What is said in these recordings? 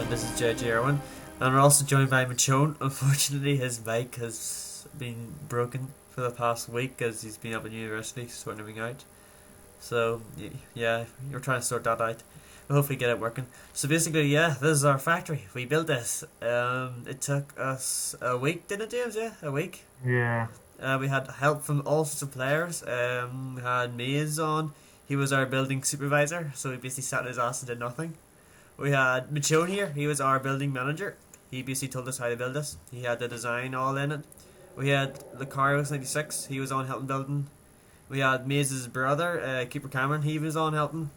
this is JJ Irwin, and we're also joined by Michonne. Unfortunately, his mic has been broken for the past week as he's been up in university sorting everything out. So, yeah, you're trying to sort that out. We'll hopefully get it working. So basically, yeah, this is our factory. We built this. It took us a week, didn't it, James? Yeah, a week. Yeah. We had help from all sorts of players. We had Maze on. He was our building supervisor, so he basically sat his ass and did nothing. We had Michonne here. He was our building manager. He basically told us how to build this. He had the design all in it. We had Lucarios96. He was on helping building. We had Maze's brother, Keeper Cameron. He was on helping.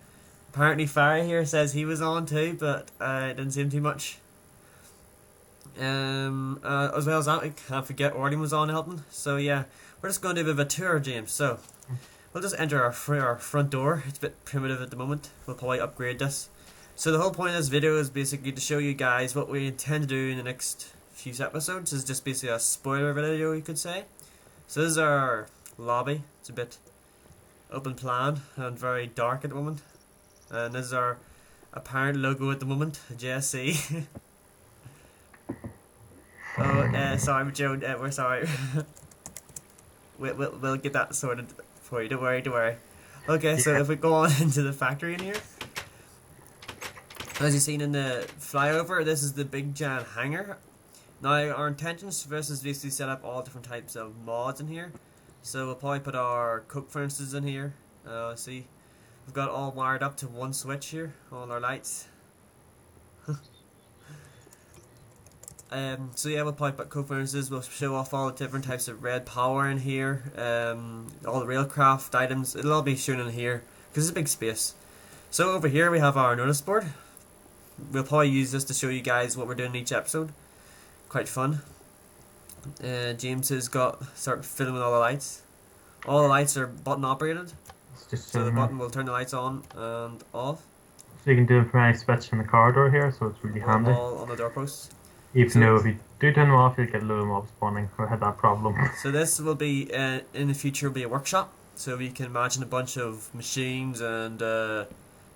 Apparently Farah here says he was on too, but it didn't seem too much. As well as that, we can't forget Orling was on helping. So yeah, we're just going to do a bit of a tour, James. So we'll just enter our front door. It's a bit primitive at the moment. We'll probably upgrade this. So the whole point of this video is basically to show you guys what we intend to do in the next few episodes. This is just basically a spoiler video, you could say. So this is our lobby. It's a bit open plan and very dark at the moment. And this is our apparent logo at the moment, JSC. Sorry, Joe. We're sorry. we'll get that sorted for you. Don't worry. Okay, so if we go on into the factory in here, as you've seen in the flyover, this is the big giant hangar. Now, our intentions for this is basically set up all different types of mods in here. So we'll probably put our coke furnaces in here. See, we've got all wired up to one switch here, all our lights. So yeah, we'll probably put coke furnaces. We'll show off all the different types of red power in here. All the railcraft items. It'll all be shown in here because it's a big space. So over here we have our notice board. We'll probably use this to show you guys what we're doing in each episode. Quite fun. James has started filling with all the lights. All the lights are button operated. It's just So the button will turn the lights on and off. So you can do it from any switch in the corridor here, so it's really handy. All on the doorposts. Even though if you do turn them off, you'll get a load of mobs spawning. I had that problem. So this will be, in the future, will be a workshop. So you can imagine a bunch of machines and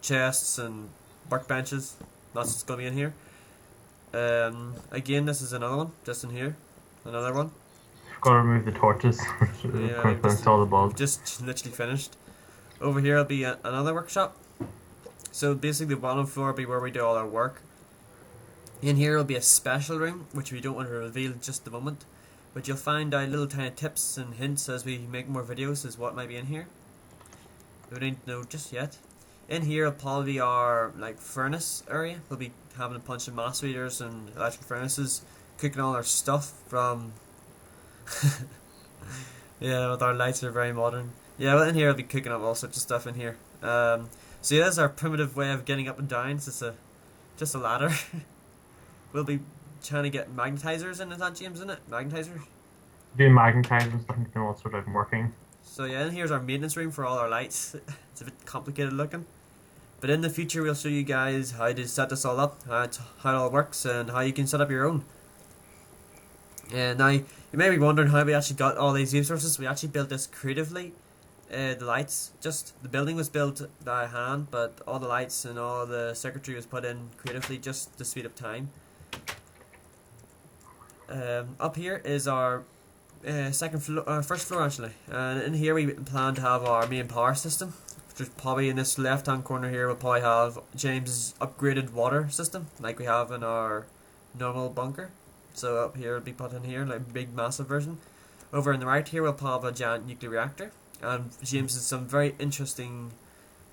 chests and workbenches. That's what's going to be in here. Again, this is another one, just in here. Another one. You've got to remove the torches. Yeah, install the bulbs. Just literally finished. Over here will be another workshop. So basically the bottom floor will be where we do all our work. In here will be a special room, which we don't want to reveal just the moment. But you'll find out little tiny tips and hints as we make more videos as what might be in here. We don't know just yet. In here will probably be our furnace area. We'll be having a bunch of mass readers and electric furnaces, cooking all our stuff from yeah, with our lights are very modern. Yeah, well in here I'll be cooking up all sorts of stuff in here. So yeah, that's our primitive way of getting up and down. So it's just a ladder. We'll be trying to get magnetizers in, is that James, isn't it? Magnetizers? Doing magnetizers, I think what's sort of working. So yeah, and here's our maintenance room for all our lights. It's a bit complicated looking. But in the future we'll show you guys how to set this all up, how it all works, and how you can set up your own. And now, you may be wondering how we actually got all these resources. We actually built this creatively. The lights, just the building was built by hand, but all the lights and all the circuitry was put in creatively just to speed up time. Up here is our first floor actually, and in here we plan to have our main power system. Which is probably in this left hand corner here. We'll probably have James's upgraded water system, like we have in our normal bunker. So up here it'll be put in here, like a big massive version. Over on the right here we'll probably have a giant nuclear reactor, and James has some very interesting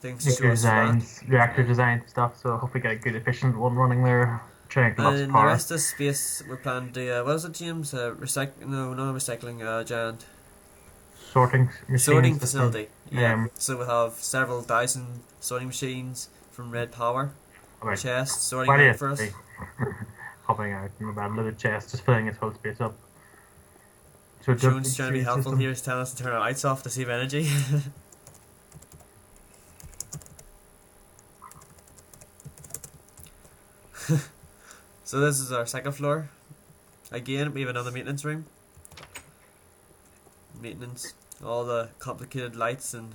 things to show us. Reactor design stuff. So hopefully get a good efficient one running there. And in the rest of the space we're planning to do, what was it, James? Not recycling, giant sorting facility. Yeah. So we'll have several thousand sorting machines from Red Power. Okay. Chests sorting out for us. Hopping out in about a little chest, just filling its whole space up. So Jones trying to be helpful here, is telling us to turn our lights off to save energy. So this is our second floor. Again, we have another maintenance room. Maintenance, all the complicated lights and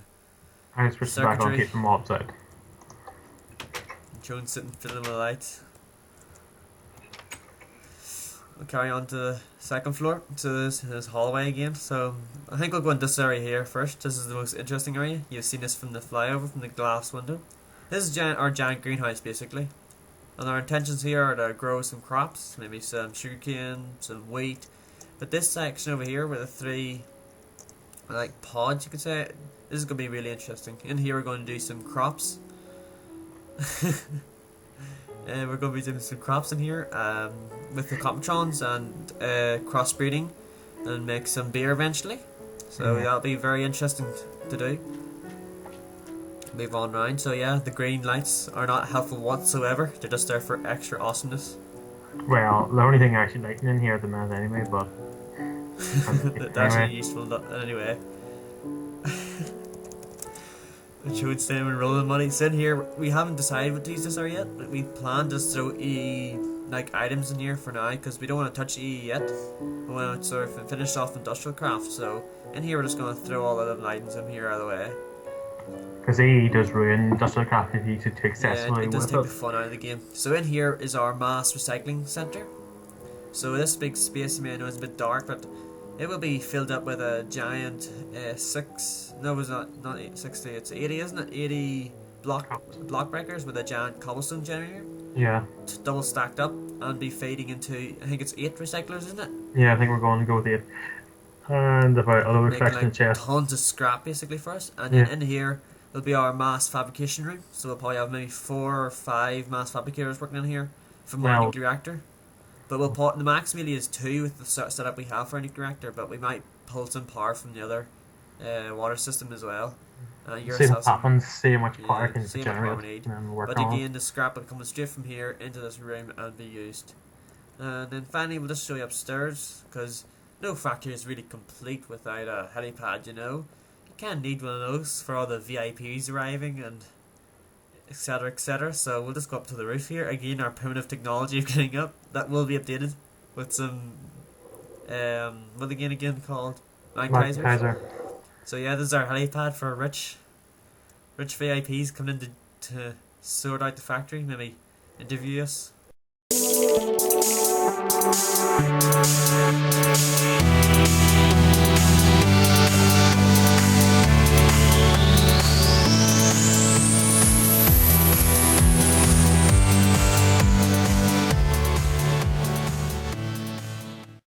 I switched back on, keep the mobs out. Jones sitting filling the lights. we'll carry on to the second floor, to this hallway again. So I think we'll go in this area here first. This is the most interesting area. You've seen this from the flyover, from the glass window. This is our giant greenhouse basically. And our intentions here are to grow some crops, maybe some sugarcane, some wheat. But this section over here with the three like pods, you could say, this is going to be really interesting. In here we're going to do some crops. We're going to be doing some crops in here with the Competrons and crossbreeding and make some beer eventually. So that'll be very interesting to do. Move on round. So yeah, the green lights are not helpful whatsoever. They're just there for extra awesomeness. Well, the only thing actually lighting in here at the minute anyway, but... That's actually useful anyway. Which would stay when rolling money. So in here, we haven't decided what to use this are yet, but we plan to throw like items in here for now, because we don't want to touch yet. We want to sort of finish off industrial craft, so in here we're just going to throw all of the items in here out of the way. Because EE does ruin industrial craft if you use it too excessively. Yeah, it does take the fun out of the game. So in here is our mass recycling centre. So this big space, you may know, is a bit dark, but it will be filled up with a giant 60, it's 80, isn't it? 80 block breakers with a giant cobblestone generator. Yeah. Double stacked up and be feeding into, I think it's 8 recyclers, isn't it? Yeah, I think we're going to go with 8. And about a little reflection like chest. Tons of scrap basically for us. And then in here will be our mass fabrication room. So we'll probably have maybe 4 or 5 mass fabricators working in here from our nuclear reactor. But we'll put the max really is 2 with the setup we have for our nuclear reactor, but we might pull some power from the other water system as well. See what happens, see how much power can generate, and work but on again, the scrap will come straight from here into this room and be used. And then finally, we'll just show you upstairs, because no factory is really complete without a helipad, you know. You can't need one of those for all the VIPs arriving and etc, etc. So we'll just go up to the roof here. Again, our primitive technology of getting up, that will be updated with some what again called Magpie'sers. So yeah, this is our helipad for rich VIPs coming in to sort out the factory, maybe interview us.